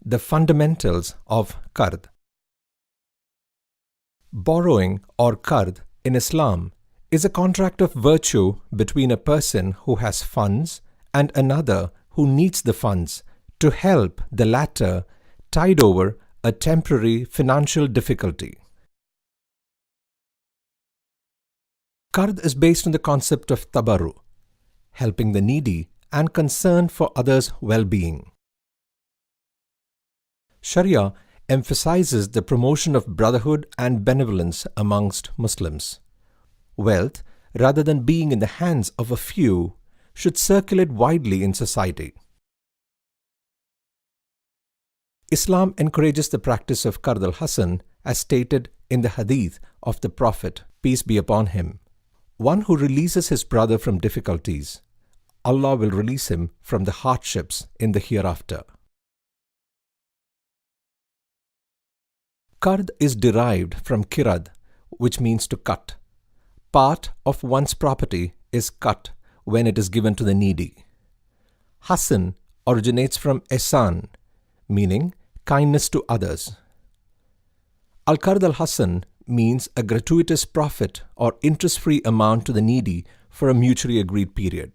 The fundamentals of Qard. Borrowing or Qard in Islam is a contract of virtue between a person who has funds and another who needs the funds to help the latter tide over a temporary financial difficulty. Qard is based on the concept of tabarru, helping the needy and concern for others' well-being. Sharia emphasizes the promotion of brotherhood and benevolence amongst Muslims. Wealth, rather than being in the hands of a few, should circulate widely in society. Islam encourages the practice of Qard al-Hasan as stated in the hadith of the Prophet, peace be upon him. One who releases his brother from difficulties, Allah will release him from the hardships in the hereafter. Qard is derived from kirad, which means to cut. Part of one's property is cut when it is given to the needy. Hasan originates from ihsan, meaning kindness to others. Al-Qard al-Hasan means a gratuitous profit or interest-free amount to the needy for a mutually agreed period.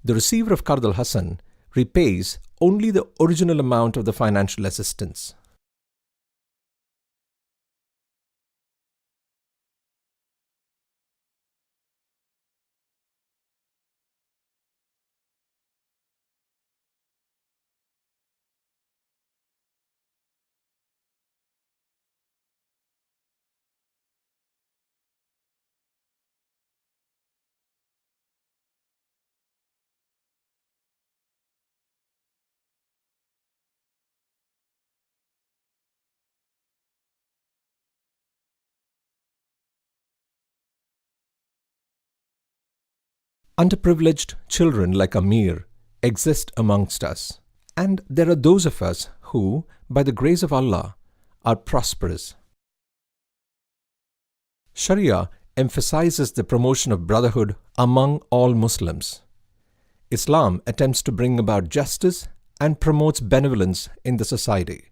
The receiver of Qard al-Hasan repays only the original amount of the financial assistance. Underprivileged children like Amir exist amongst us, and there are those of us who, by the grace of Allah, are prosperous. Sharia emphasizes the promotion of brotherhood among all Muslims. Islam attempts to bring about justice and promotes benevolence in the society.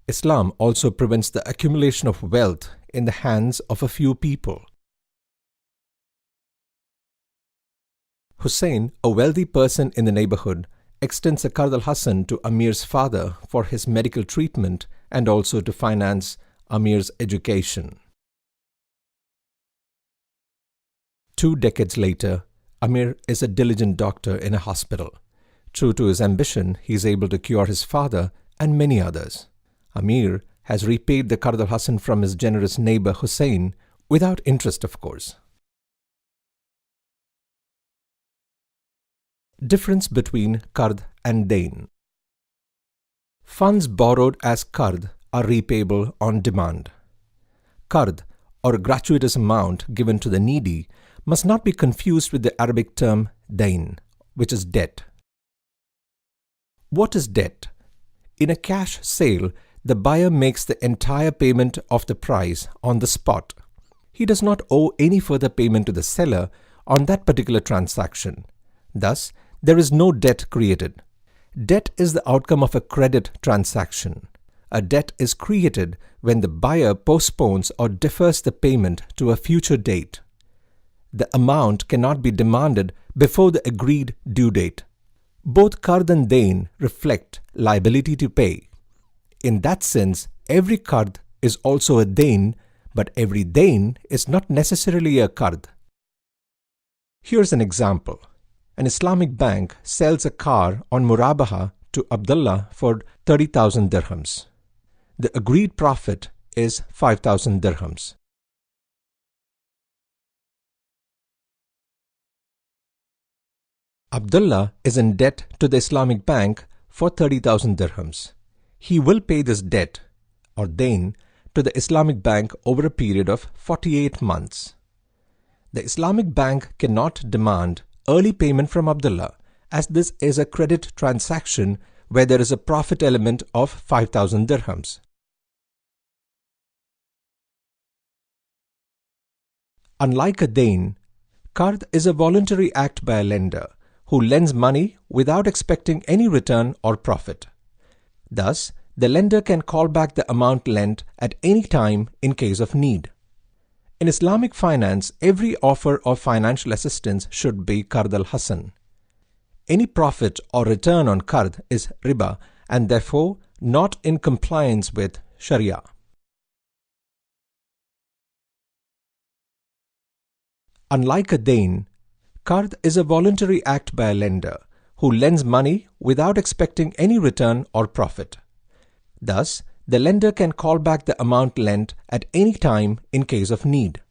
Islam also prevents the accumulation of wealth in the hands of a few people. Hussein, a wealthy person in the neighborhood, extends a Qard al-Hasan to Amir's father for his medical treatment and also to finance Amir's education. 2 decades later, Amir is a diligent doctor in a hospital. True to his ambition, he is able to cure his father and many others. Amir has repaid the Qard al-Hasan from his generous neighbor Hussein, without interest of course. Difference between Qard and Dane. Funds borrowed as Qard are repayable on demand. Qard, or a gratuitous amount given to the needy, must not be confused with the Arabic term Dane, which is debt. What is debt? In a cash sale, the buyer makes the entire payment of the price on the spot. He does not owe any further payment to the seller on that particular transaction. Thus, there is no debt created. Debt is the outcome of a credit transaction. A debt is created when the buyer postpones or defers the payment to a future date. The amount cannot be demanded before the agreed due date. Both Qard and Dane reflect liability to pay. In that sense, every Qard is also a Dane, but every Dane is not necessarily a Qard. Here's an example. An Islamic bank sells a car on Murabaha to Abdullah for 30,000 dirhams. The agreed profit is 5,000 dirhams. Abdullah is in debt to the Islamic bank for 30,000 dirhams. He will pay this debt, or Dane, to the Islamic bank over a period of 48 months. The Islamic bank cannot demand early payment from Abdullah, as this is a credit transaction where there is a profit element of 5,000 dirhams. Unlike a Dane, Qard is a voluntary act by a lender who lends money without expecting any return or profit. Thus, the lender can call back the amount lent at any time in case of need. In Islamic finance, every offer of financial assistance should be Qard al-Hasan. Any profit or return on qard is RIBA and therefore not in compliance with Sharia. Unlike a Dane, qard is a voluntary act by a lender who lends money without expecting any return or profit. Thus, the lender can call back the amount lent at any time in case of need.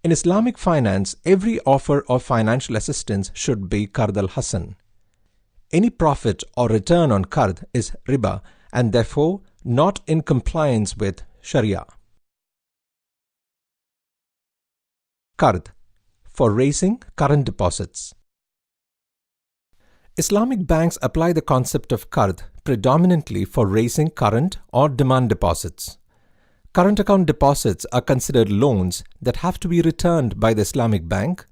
In Islamic finance, every offer of financial assistance should be Qard al-Hasan. Any profit or return on qard is RIBA and therefore not in compliance with Sharia. Qard, for raising current deposits. Islamic banks apply the concept of qard predominantly for raising current or demand deposits. Current account deposits are considered loans that have to be returned by the Islamic bank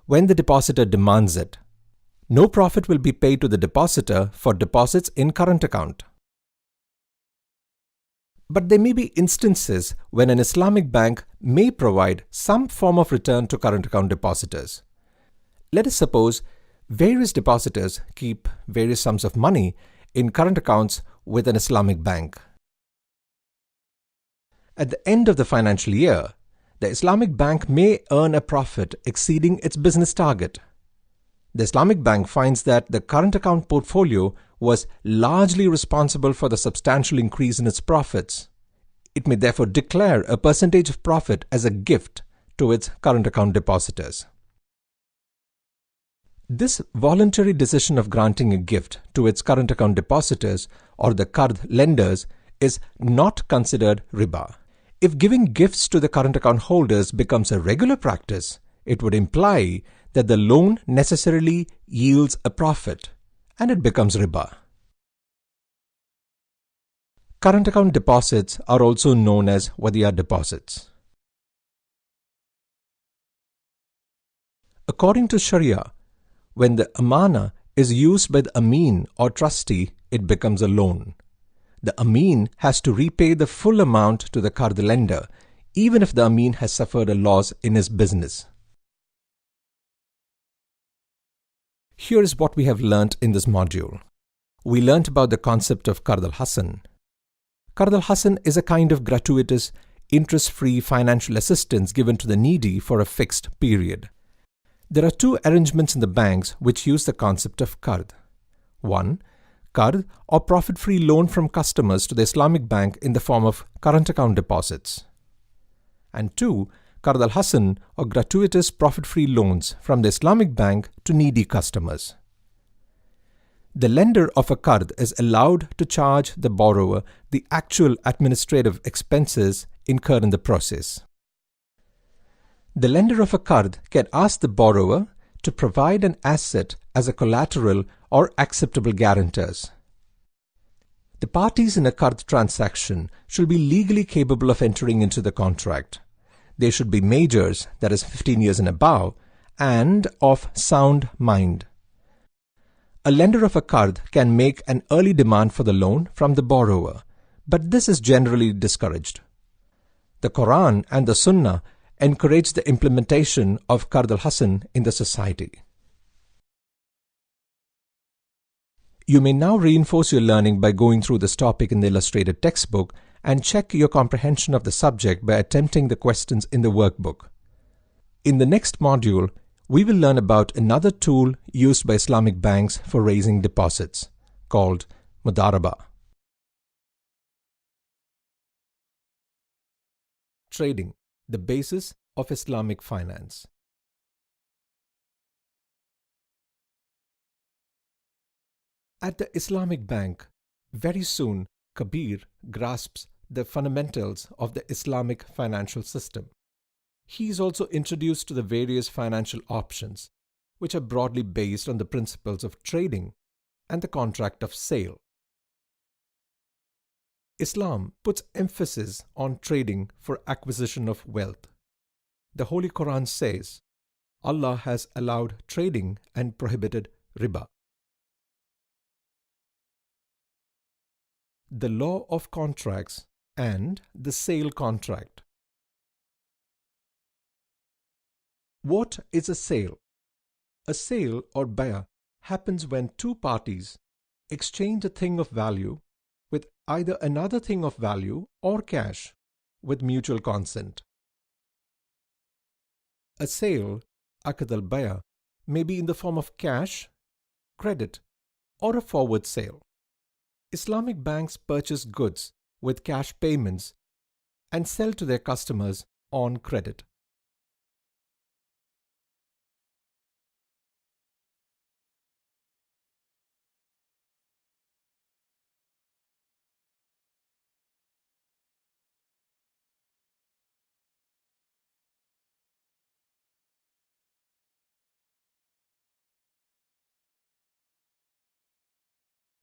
when the depositor demands it. No profit will be paid to the depositor for deposits in current account. But there may be instances when an Islamic bank may provide some form of return to current account depositors. Let us suppose various depositors keep various sums of money in current accounts with an Islamic bank. At the end of the financial year, the Islamic bank may earn a profit exceeding its business target. The Islamic bank finds that the current account portfolio was largely responsible for the substantial increase in its profits. It may therefore declare a percentage of profit as a gift to its current account depositors. This voluntary decision of granting a gift to its current account depositors or the qard lenders is not considered riba. If giving gifts to the current account holders becomes a regular practice, it would imply that the loan necessarily yields a profit and it becomes riba. Current account deposits are also known as wadi'a deposits. According to Sharia, when the amana is used by the ameen or trustee, it becomes a loan. The ameen has to repay the full amount to the qard lender, even if the ameen has suffered a loss in his business. Here is what we have learnt in this module. We learnt about the concept of Qard al-Hasan. Qard al-Hasan is a kind of gratuitous, interest-free financial assistance given to the needy for a fixed period. There are two arrangements in the banks which use the concept of qard. 1. Qard or profit-free loan from customers to the Islamic bank in the form of current account deposits. And 2. Qard al-Hasan or gratuitous profit-free loans from the Islamic bank to needy customers. The lender of a qard is allowed to charge the borrower the actual administrative expenses incurred in the process. The lender of a qard can ask the borrower to provide an asset as a collateral or acceptable guarantors. The parties in a qard transaction should be legally capable of entering into the contract. They should be majors, that is 15 years and above, and of sound mind. A lender of a qard can make an early demand for the loan from the borrower, but this is generally discouraged. The Quran and the Sunnah encourage the implementation of Qard al-Hasan in the society. You may now reinforce your learning by going through this topic in the illustrated textbook and check your comprehension of the subject by attempting the questions in the workbook. In the next module, we will learn about another tool used by Islamic banks for raising deposits, called Mudaraba. Trading, the basis of Islamic finance. At the Islamic bank, very soon Kabir grasps the fundamentals of the Islamic financial system. He is also introduced to the various financial options, which are broadly based on the principles of trading and the contract of sale. Islam puts emphasis on trading for acquisition of wealth. The Holy Quran says, Allah has allowed trading and prohibited riba. the law of contracts, and the sale contract. What is a sale? A sale or baya happens when two parties exchange a thing of value with either another thing of value or cash with mutual consent. A sale, aqd al-baya, may be in the form of cash, credit, or a forward sale. Islamic banks purchase goods with cash payments and sell to their customers on credit.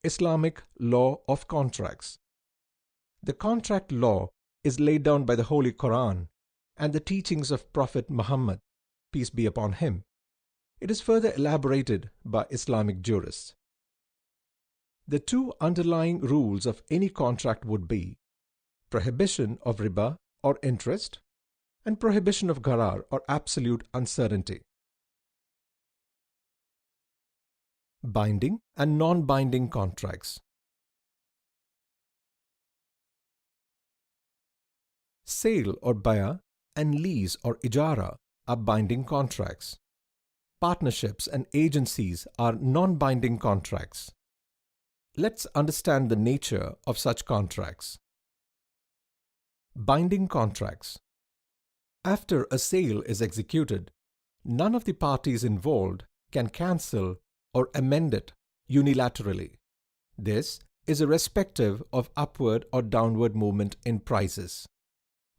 Islamic law of contracts. The contract law is laid down by the Holy Quran and the teachings of Prophet Muhammad, peace be upon him. It is further elaborated by Islamic jurists. The two underlying rules of any contract would be prohibition of riba or interest and prohibition of gharar or absolute uncertainty. Binding and non-binding contracts. Sale or baya and lease or ijara are binding contracts. Partnerships and agencies are non-binding contracts. Let's understand the nature of such contracts. Binding contracts. After a sale is executed, none of the parties involved can cancel or amend it unilaterally. This is irrespective of upward or downward movement in prices.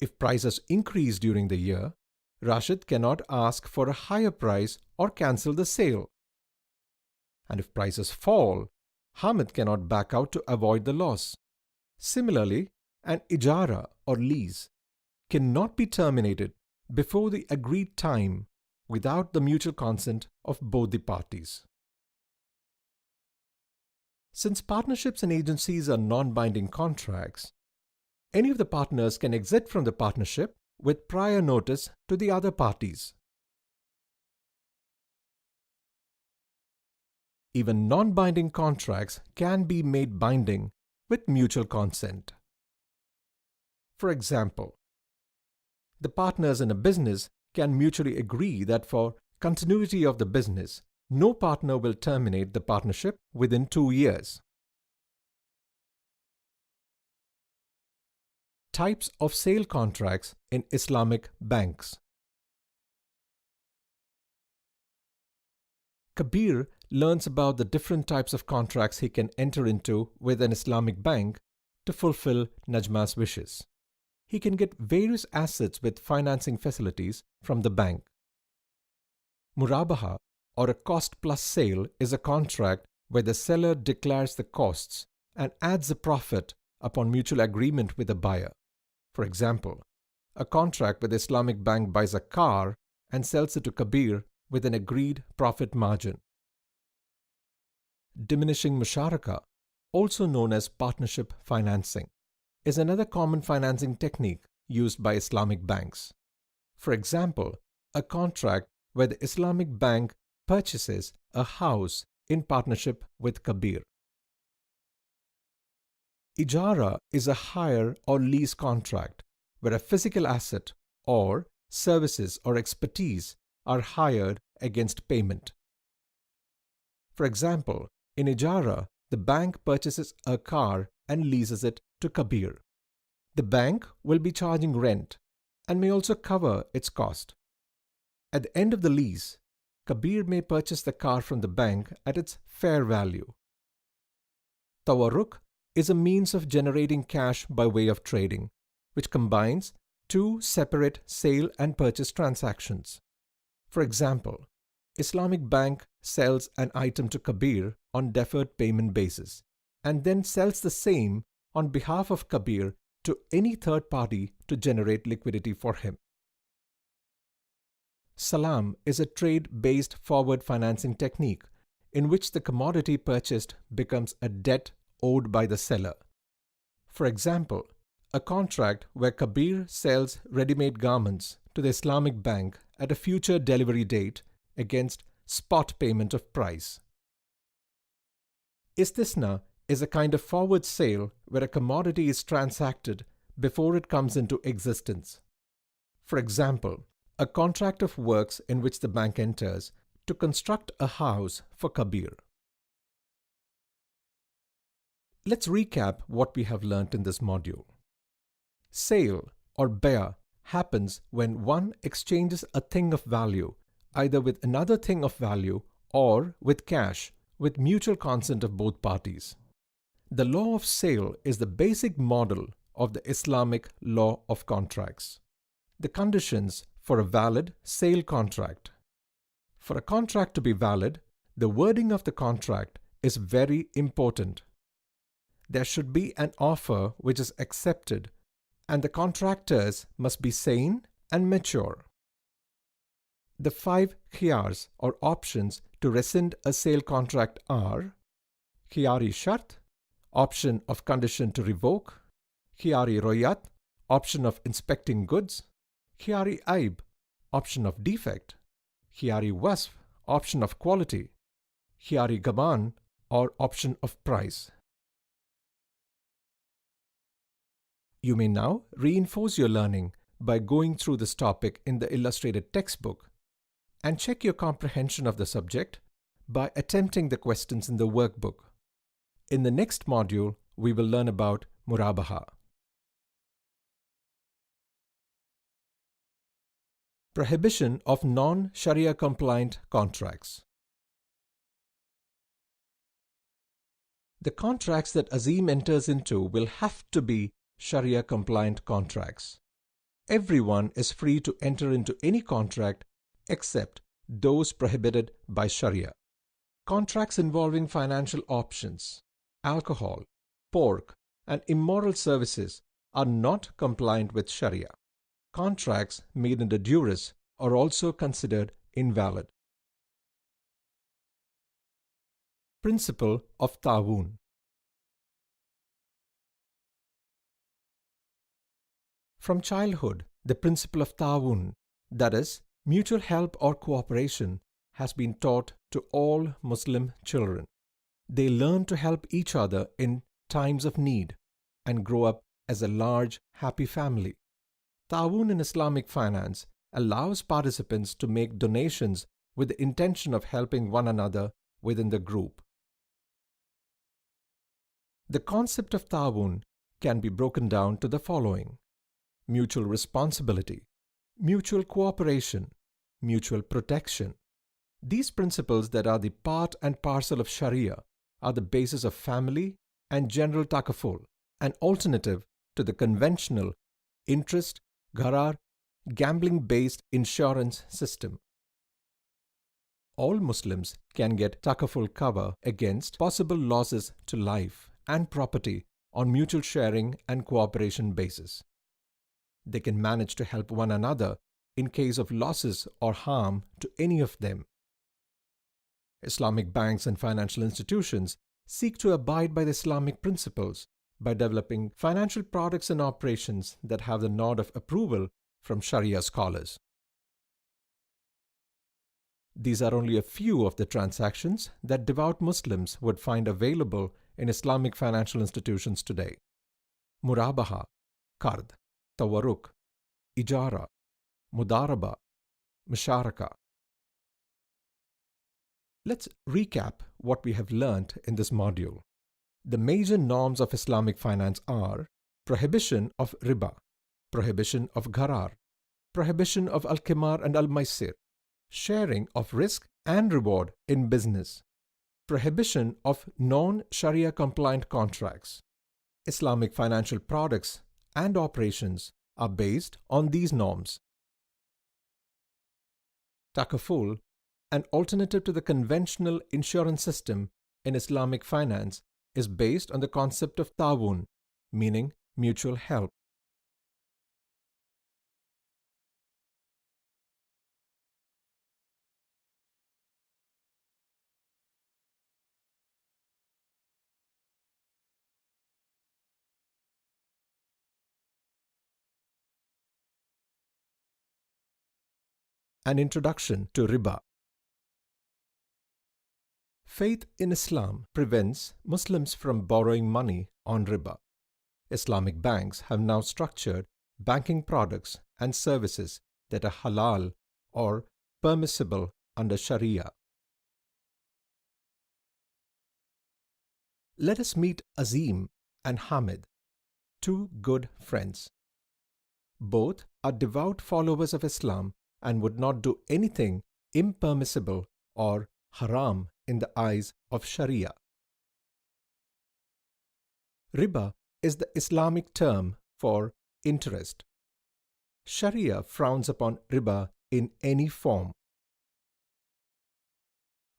If prices increase during the year, Rashid cannot ask for a higher price or cancel the sale. And if prices fall, Hamid cannot back out to avoid the loss. Similarly, an ijara or lease cannot be terminated before the agreed time without the mutual consent of both the parties. Since partnerships and agencies are non-binding contracts, any of the partners can exit from the partnership with prior notice to the other parties. Even non-binding contracts can be made binding with mutual consent. For example, the partners in a business can mutually agree that for continuity of the business, no partner will terminate the partnership within 2 years. Types of sale contracts in Islamic banks. Kabir learns about the different types of contracts he can enter into with an Islamic bank to fulfill Najma's wishes. He can get various assets with financing facilities from the bank. Murabaha, or a cost-plus sale, is a contract where the seller declares the costs and adds a profit upon mutual agreement with the buyer. For example, a contract with the Islamic bank buys a car and sells it to Kabir with an agreed profit margin. Diminishing musharaka, also known as partnership financing, is another common financing technique used by Islamic banks. For example, a contract where the Islamic bank purchases a house in partnership with Kabir. Ijara is a hire or lease contract where a physical asset or services or expertise are hired against payment. For example, in Ijara, the bank purchases a car and leases it to Kabir. The bank will be charging rent and may also cover its cost. At the end of the lease, Kabir may purchase the car from the bank at its fair value. Tawarruk is a means of generating cash by way of trading, which combines two separate sale and purchase transactions. For example, Islamic bank sells an item to Kabir on deferred payment basis and then sells the same on behalf of Kabir to any third party to generate liquidity for him. Salam is a trade-based forward financing technique in which the commodity purchased becomes a debt owed by the seller. For example, a contract where Kabir sells ready-made garments to the Islamic bank at a future delivery date against spot payment of price. Istisna is a kind of forward sale where a commodity is transacted before it comes into existence. For example, a contract of works in which the bank enters to construct a house for Kabir. Let's recap what we have learnt in this module. Sale or bay'a happens when one exchanges a thing of value either with another thing of value or with cash with mutual consent of both parties. The law of sale is the basic model of the Islamic law of contracts. The conditions for a valid sale contract. For a contract to be valid, the wording of the contract is very important. There should be an offer which is accepted, and the contractors must be sane and mature. The 5 khiyars or options to rescind a sale contract are khiyari shart, option of condition to revoke, khiyari royat, option of inspecting goods, khiyari aib, option of defect, khiyari wasf, option of quality, khiyari gaban, or option of price. You may now reinforce your learning by going through this topic in the illustrated textbook and check your comprehension of the subject by attempting the questions in the workbook. In the next module, we will learn about murabaha. Prohibition of non-Sharia compliant contracts. The contracts that Azim enters into will have to be Sharia compliant contracts. Everyone is free to enter into any contract except those prohibited by Sharia. Contracts involving financial options, alcohol, pork, and immoral services are not compliant with Sharia. Contracts made under duress are also considered invalid. Principle of Ta'awun. From childhood, the principle of Ta'awun, that is, mutual help or cooperation, has been taught to all Muslim children. They learn to help each other in times of need and grow up as a large, happy family. Ta'awun in Islamic finance allows participants to make donations with the intention of helping one another within the group. The concept of Ta'awun can be broken down to the following: mutual responsibility, mutual cooperation, mutual protection. These principles that are the part and parcel of Sharia are the basis of family and general takaful, an alternative to the conventional interest, gharar, gambling-based insurance system. All Muslims can get takaful cover against possible losses to life and property on mutual sharing and cooperation basis. They can manage to help one another in case of losses or harm to any of them. Islamic banks and financial institutions seek to abide by the Islamic principles by developing financial products and operations that have the nod of approval from Sharia scholars. These are only a few of the transactions that devout Muslims would find available in Islamic financial institutions today. Murabaha, Qard, Tawarruk, Ijara, Mudaraba, Musharaka. Let's recap what we have learnt in this module. The major norms of Islamic finance are prohibition of RIBA, prohibition of gharar, prohibition of al-qimar and al-maisir, sharing of risk and reward in business, prohibition of non-Sharia compliant contracts. Islamic financial products and operations are based on these norms. Takaful, an alternative to the conventional insurance system in Islamic finance, is based on the concept of ta'awun, meaning mutual help. An introduction to RIBA. Faith in Islam prevents Muslims from borrowing money on RIBA. Islamic banks have now structured banking products and services that are halal or permissible under Sharia. Let us meet Azim and Hamid, two good friends. Both are devout followers of Islam and would not do anything impermissible or haram in the eyes of Sharia. Riba is the Islamic term for interest. Sharia frowns upon riba in any form.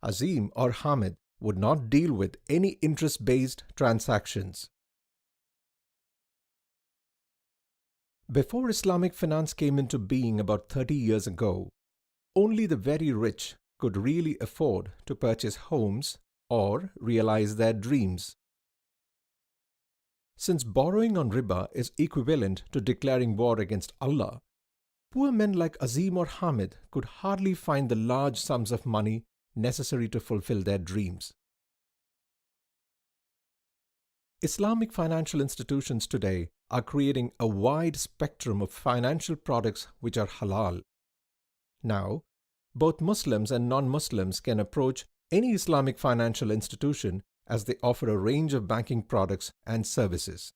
Azim or Hamid would not deal with any interest-based transactions. Before Islamic finance came into being about 30 years ago, only the very rich could really afford to purchase homes or realize their dreams. Since borrowing on riba is equivalent to declaring war against Allah, poor men like Azim or Hamid could hardly find the large sums of money necessary to fulfill their dreams. Islamic financial institutions today are creating a wide spectrum of financial products which are halal. Now, both Muslims and non-Muslims can approach any Islamic financial institution as they offer a range of banking products and services.